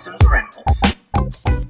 Awesome Rentals.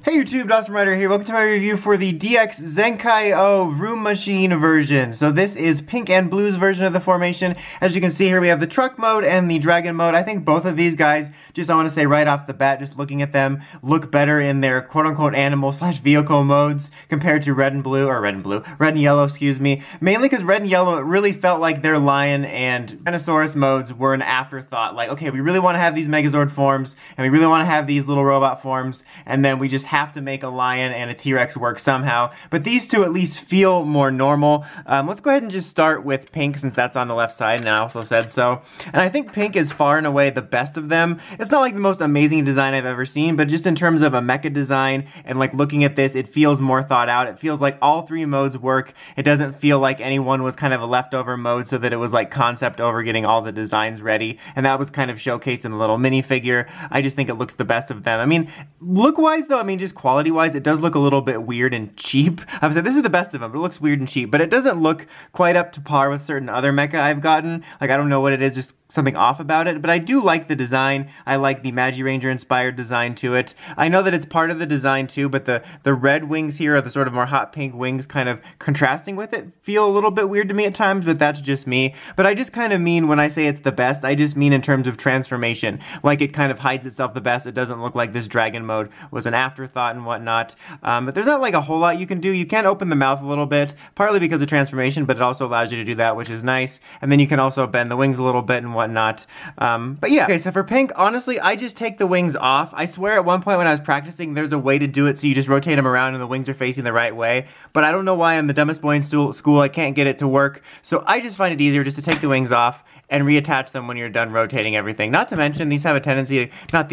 Hey YouTube, Awesome Rider here. Welcome to my review for the DX ZenkaiOh VrooMagine version. So this is pink and blue's version of the formation. As you can see here, we have the truck mode and the dragon mode. I think both of these guys, just I want to say right off the bat, just looking at them, look better in their quote-unquote animal/vehicle modes compared to red and yellow, excuse me. Mainly because red and yellow, it really felt like their lion and Tyrannosaurus modes were an afterthought. Like, okay, we really want to have these Megazord forms, and we really want to have these little robot forms, and then we just have to make a lion and a T-Rex work somehow. But these two at least feel more normal. Let's go ahead and just start with pink since that's on the left side, and I also said so. And I think pink is far and away the best of them. It's not like the most amazing design I've ever seen, but just in terms of a mecha design and like looking at this, it feels more thought out. It feels like all three modes work. It doesn't feel like any one was kind of a leftover mode so that it was like concept over getting all the designs ready. And that was kind of showcased in a little minifigure. I just think it looks the best of them. I mean, look-wise though, I mean, just quality-wise, it does look a little bit weird and cheap. I would say this is the best of them, but it looks weird and cheap. But it doesn't look quite up to par with certain other mecha I've gotten. Like, I don't know what it is, just something off about it, but I do like the design. I like the Magiranger inspired design to it. I know that it's part of the design too, but the red wings here are the sort of more hot pink wings kind of contrasting with it feel a little bit weird to me at times, but that's just me. But I just kind of mean when I say it's the best, I just mean in terms of transformation. Like it kind of hides itself the best. It doesn't look like this dragon mode was an afterthought and whatnot. But there's not like a whole lot you can do. You can open the mouth a little bit, partly because of transformation, but it also allows you to do that, which is nice. And then you can also bend the wings a little bit and whatnot. But yeah, okay, so for pink, honestly, I just take the wings off. I swear at one point when I was practicing, there's a way to do it so you just rotate them around and the wings are facing the right way. But I don't know why I'm the dumbest boy in school. I can't get it to work. So I just find it easier just to take the wings off and reattach them when you're done rotating everything. Not to mention, these have a tendency to, not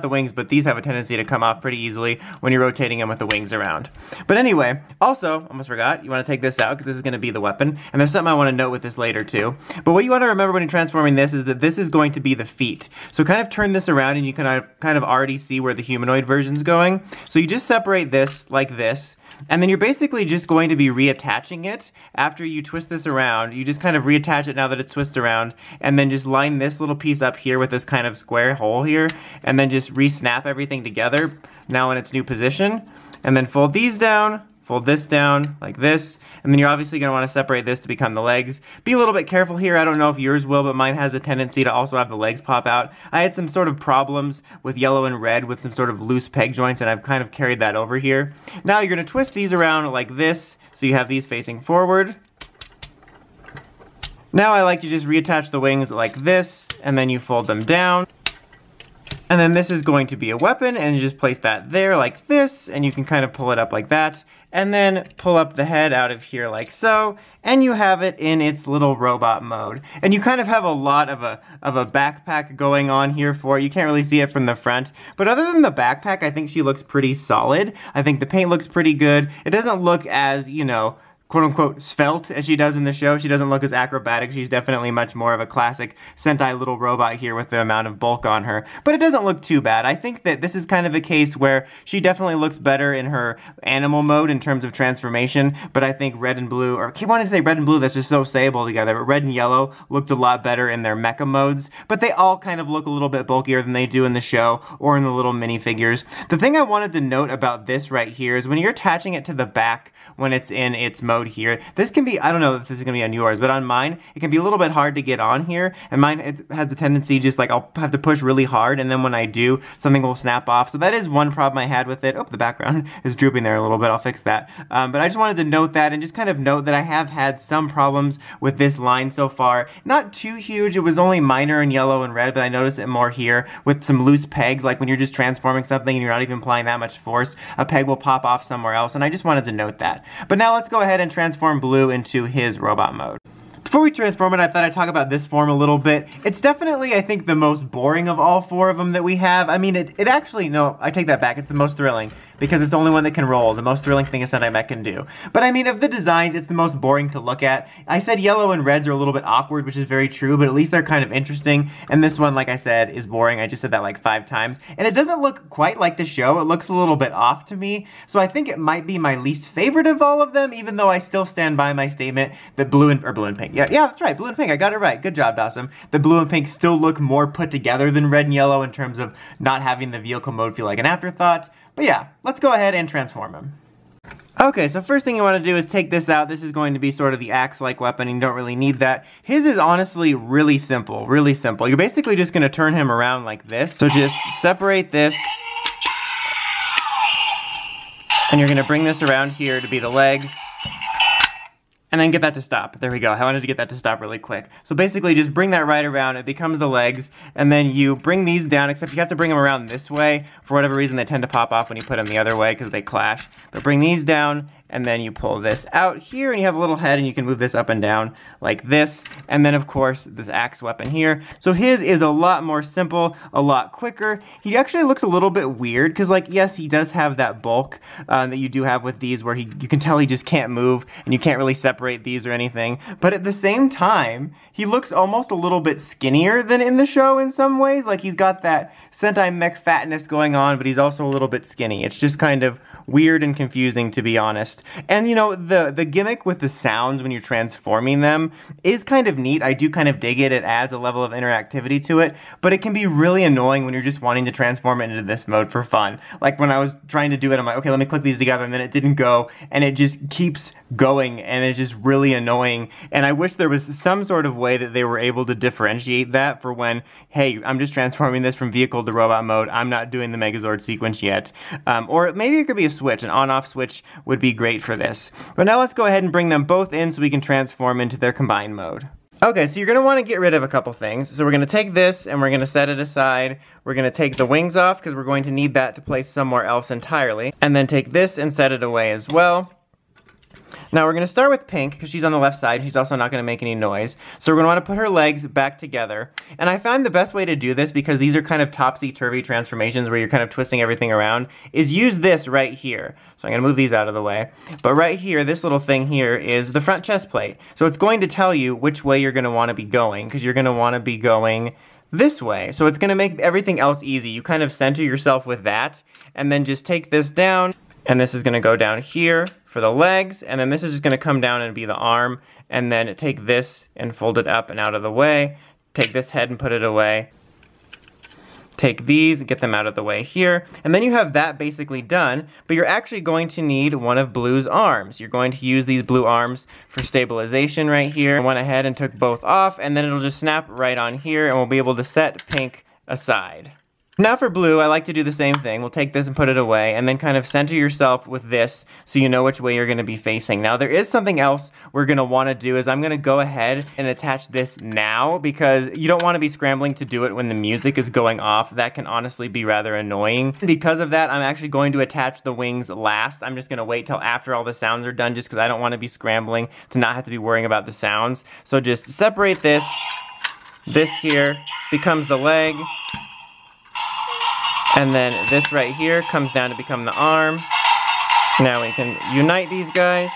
the wings, but these have a tendency to come off pretty easily when you're rotating them with the wings around. But anyway, also, almost forgot, you want to take this out because this is going to be the weapon, and there's something I want to note with this later too. But what you want to remember when you're transforming this is that this is going to be the feet. So kind of turn this around and you can kind of already see where the humanoid version's going. So you just separate this like this, and then you're basically just going to be reattaching it. After you twist this around, you just kind of reattach it now that it's twisted around, and then just line this little piece up here with this kind of square hole here, and then just re-snap everything together now in its new position. And then fold these down, fold this down like this, and then you're obviously going to want to separate this to become the legs. Be a little bit careful here. I don't know if yours will, but mine has a tendency to also have the legs pop out. I had some sort of problems with yellow and red with some sort of loose peg joints, and I've kind of carried that over here. Now you're going to twist these around like this, so you have these facing forward. Now I like to just reattach the wings like this, and then you fold them down. And then this is going to be a weapon, and you just place that there like this, and you can kind of pull it up like that, and then pull up the head out of here like so, and you have it in its little robot mode. And you kind of have a lot of a backpack going on here for it. You can't really see it from the front, but other than the backpack, I think she looks pretty solid. I think the paint looks pretty good. It doesn't look as, you know, quote-unquote svelte as she does in the show. She doesn't look as acrobatic. She's definitely much more of a classic Sentai little robot here with the amount of bulk on her. But it doesn't look too bad. I think that this is kind of a case where she definitely looks better in her animal mode in terms of transformation, but I think red and blue, or I keep wanting to say red and blue, that's just so sayable together, but red and yellow looked a lot better in their mecha modes, but they all kind of look a little bit bulkier than they do in the show or in the little minifigures. The thing I wanted to note about this right here is when you're attaching it to the back when it's in its mode here, this can be, I don't know if this is going to be on yours, but on mine, it can be a little bit hard to get on here, and mine it has a tendency just like I'll have to push really hard, and then when I do, something will snap off. So that is one problem I had with it. Oh, the background is drooping there a little bit. I'll fix that. But I just wanted to note that and just kind of note that I have had some problems with this line so far. Not too huge. It was only minor in yellow and red, but I noticed it more here with some loose pegs, like when you're just transforming something and you're not even applying that much force, a peg will pop off somewhere else, and I just wanted to note that. But now let's go ahead and transform Blue into his robot mode. Before we transform it, I thought I'd talk about this form a little bit. It's definitely, I think, the most boring of all four of them that we have. I mean, it actually, no, I take that back, it's the most thrilling. because it's the only one that can roll, the most thrilling thing a Sentai mech can do. But I mean, of the designs, it's the most boring to look at. I said yellow and reds are a little bit awkward, which is very true, but at least they're kind of interesting. And this one, like I said, is boring. I just said that like 5 times. And it doesn't look quite like the show. It looks a little bit off to me. So I think it might be my least favorite of all of them, even though I still stand by my statement that blue and pink. Yeah, that's right, blue and pink. I got it right. Good job, Dawson. The blue and pink still look more put together than red and yellow in terms of not having the vehicle mode feel like an afterthought. But yeah, let's go ahead and transform him. Okay, so first thing you want to do is take this out. This is going to be sort of the axe-like weapon, and you don't really need that. His is honestly really simple, really simple. You're basically just going to turn him around like this. So just separate this, and you're going to bring this around here to be the legs. And then get that to stop. There we go. I wanted to get that to stop really quick. So basically just bring that right around, it becomes the legs, and then you bring these down, except you have to bring them around this way. For whatever reason, they tend to pop off when you put them the other way because they clash. But bring these down, and then you pull this out here, and you have a little head, and you can move this up and down like this. And then, of course, this axe weapon here. So his is a lot more simple, a lot quicker. He actually looks a little bit weird, because, like, yes, he does have that bulk that you do have with these, where you can tell he just can't move, and you can't really separate these or anything. But at the same time, he looks almost a little bit skinnier than in the show in some ways. Like, he's got that Sentai mech fatness going on, but he's also a little bit skinny. It's just kind of weird and confusing, to be honest. And you know, the gimmick with the sounds when you're transforming them is kind of neat. I do kind of dig it. It adds a level of interactivity to it, but it can be really annoying when you're just wanting to transform it into this mode for fun. Like when I was trying to do it, I'm like, okay, let me click these together, and then it didn't go, and it just keeps going, and it's just really annoying. And I wish there was some sort of way that they were able to differentiate that for when, hey, I'm just transforming this from vehicle to robot mode, I'm not doing the Megazord sequence yet. Or maybe it could be a switch, an on-off switch would be great for this. But now let's go ahead and bring them both in so we can transform into their combined mode. Okay, so you're going to want to get rid of a couple things. So we're going to take this and we're going to set it aside. We're going to take the wings off because we're going to need that to place somewhere else entirely. And then take this and set it away as well. Now we're going to start with Pink because she's on the left side. She's also not going to make any noise. So we're going to want to put her legs back together. And I find the best way to do this, because these are kind of topsy-turvy transformations where you're kind of twisting everything around, is use this right here. So I'm going to move these out of the way. But right here, this little thing here is the front chest plate. So it's going to tell you which way you're going to want to be going, because you're going to want to be going this way. So it's going to make everything else easy. You kind of center yourself with that, and then just take this down, and this is going to go down here for the legs, and then this is just going to come down and be the arm, and then take this and fold it up and out of the way, take this head and put it away, take these and get them out of the way here, and then you have that basically done. But you're actually going to need one of Blue's arms. You're going to use these blue arms for stabilization right here. I went ahead and took both off, and then it'll just snap right on here, and we'll be able to set Pink aside. Now for Blue, I like to do the same thing. We'll take this and put it away, and then kind of center yourself with this so you know which way you're going to be facing. Now there is something else we're going to want to do, is I'm going to go ahead and attach this now, because you don't want to be scrambling to do it when the music is going off. That can honestly be rather annoying. Because of that, I'm actually going to attach the wings last. I'm just going to wait till after all the sounds are done, just because I don't want to be scrambling to not have to be worrying about the sounds. So just separate this. This here becomes the leg. And then this right here comes down to become the arm. Now we can unite these guys.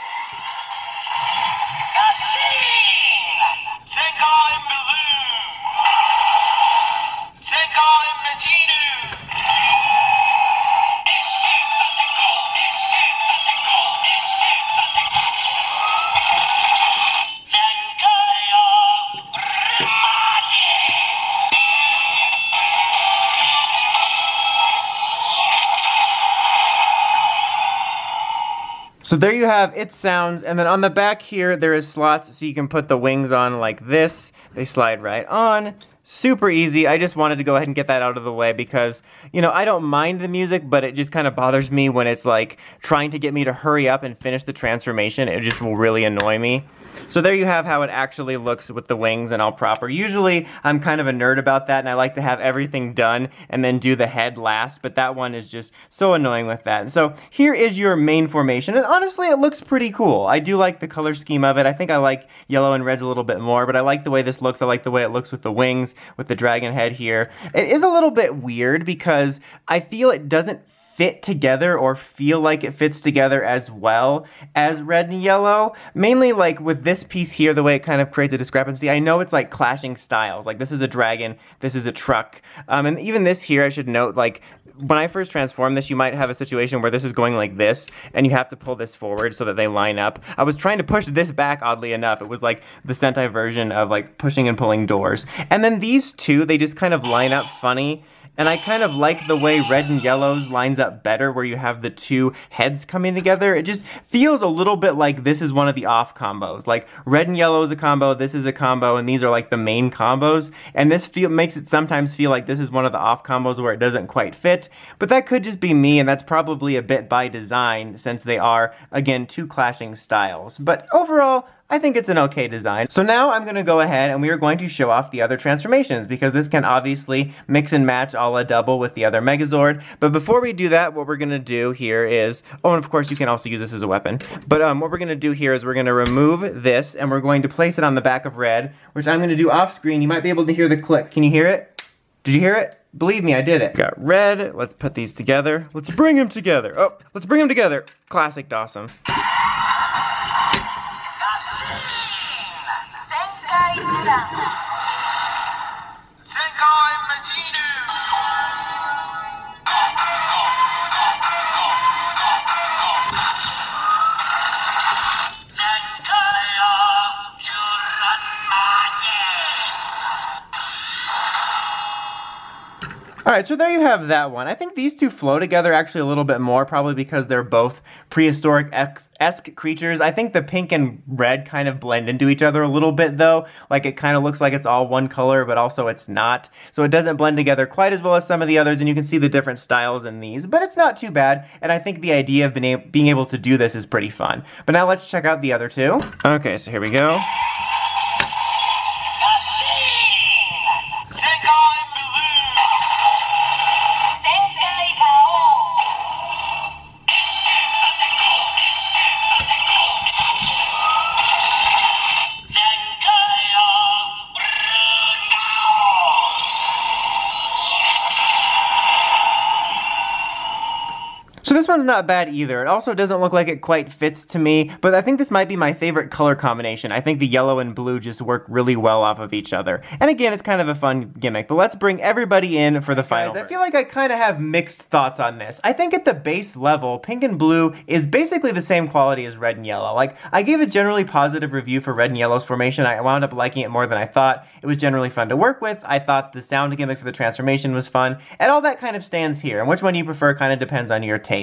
So there you have its sounds, and then on the back here there is slots so you can put the wings on like this. They slide right on. Super easy. I just wanted to go ahead and get that out of the way because, you know, I don't mind the music, but it just kind of bothers me when it's like trying to get me to hurry up and finish the transformation. It just will really annoy me. So there you have how it actually looks with the wings and all proper. Usually I'm kind of a nerd about that, and I like to have everything done and then do the head last, but that one is just so annoying with that. And so here is your main formation, and honestly it looks pretty cool. I do like the color scheme of it. I think I like yellow and reds a little bit more, but I like the way this looks. I like the way it looks with the wings, with the dragon head here. It is a little bit weird because I feel it doesn't fit together or feel like it fits together as well as red and yellow. Mainly like with this piece here, the way it kind of creates a discrepancy. I know it's like clashing styles. Like this is a dragon, this is a truck. And even this here, I should note, like when I first transformed this, you might have a situation where this is going like this, and you have to pull this forward so that they line up. I was trying to push this back, oddly enough. It was like the Sentai version of like pushing and pulling doors. And then these two, they just kind of line up funny. And I kind of like the way red and yellows lines up better, where you have the two heads coming together. It just feels a little bit like this is one of the off combos. Like red and yellow is a combo, this is a combo, and these are like the main combos. And this makes it sometimes feel like this is one of the off combos where it doesn't quite fit. But that could just be me, and that's probably a bit by design, since they are, again, two clashing styles. But overall, I think it's an okay design. So now I'm gonna go ahead and we are going to show off the other transformations, because this can obviously mix and match a la double with the other Megazord. But before we do that, what we're gonna do here is, oh, and of course you can also use this as a weapon. But what we're gonna do here is we're gonna remove this and we're going to place it on the back of red, which I'm gonna do off screen. You might be able to hear the click. Can you hear it? Did you hear it? Believe me, I did it. Got red, let's put these together. Let's bring them together. Oh, let's bring them together. Classic Dawson. Alright, so there you have that one. I think these two flow together actually a little bit more, probably because they're both prehistoric-esque creatures. I think the pink and red kind of blend into each other a little bit though. Like it kind of looks like it's all one color, but also it's not. So it doesn't blend together quite as well as some of the others, and you can see the different styles in these, but it's not too bad. And I think the idea of being able to do this is pretty fun. But now let's check out the other two. Okay, so here we go. So this one's not bad either. It also doesn't look like it quite fits to me, but I think this might be my favorite color combination. I think the yellow and blue just work really well off of each other. And again, it's kind of a fun gimmick, but let's bring everybody in for the final. I feel like I kind of have mixed thoughts on this. I think at the base level, pink and blue is basically the same quality as red and yellow. Like, I gave a generally positive review for red and yellow's formation. I wound up liking it more than I thought. It was generally fun to work with. I thought the sound gimmick for the transformation was fun, and all that kind of stands here. And which one you prefer kind of depends on your taste.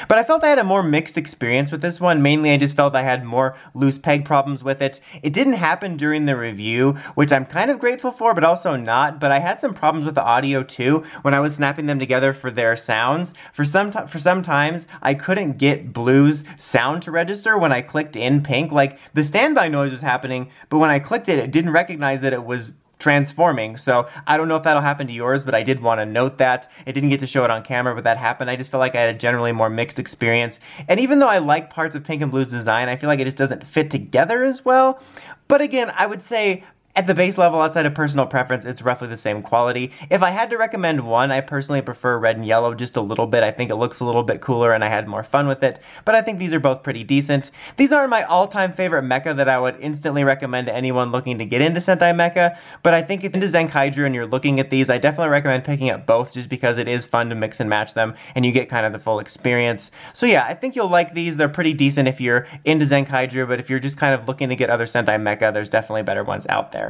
But I felt I had a more mixed experience with this one. Mainly, I just felt I had more loose peg problems with it. It didn't happen during the review, which I'm kind of grateful for, but also not. But I had some problems with the audio too when I was snapping them together for their sounds. For some times, I couldn't get blue's sound to register when I clicked in pink. Like, the standby noise was happening, but when I clicked it, it didn't recognize that it was transforming. So I don't know if that'll happen to yours, but I did want to note that. It didn't get to show it on camera, but that happened. I just felt like I had a generally more mixed experience. And even though I like parts of pink and blue's design, I feel like it just doesn't fit together as well. But again, I would say at the base level, outside of personal preference, it's roughly the same quality. If I had to recommend one, I personally prefer red and yellow just a little bit. I think it looks a little bit cooler and I had more fun with it. But I think these are both pretty decent. These aren't my all-time favorite mecha that I would instantly recommend to anyone looking to get into Sentai mecha. But I think if you're into Zenkaiger and you're looking at these, I definitely recommend picking up both just because it is fun to mix and match them and you get kind of the full experience. So yeah, I think you'll like these. They're pretty decent if you're into Zenkaiger, but if you're just kind of looking to get other Sentai mecha, there's definitely better ones out there.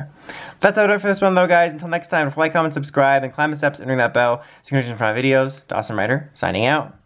That's about it for this one though, guys. Until next time, like, comment, subscribe, and climb the steps and ring that bell so you can notifications for my videos. Dawson Rider, signing out.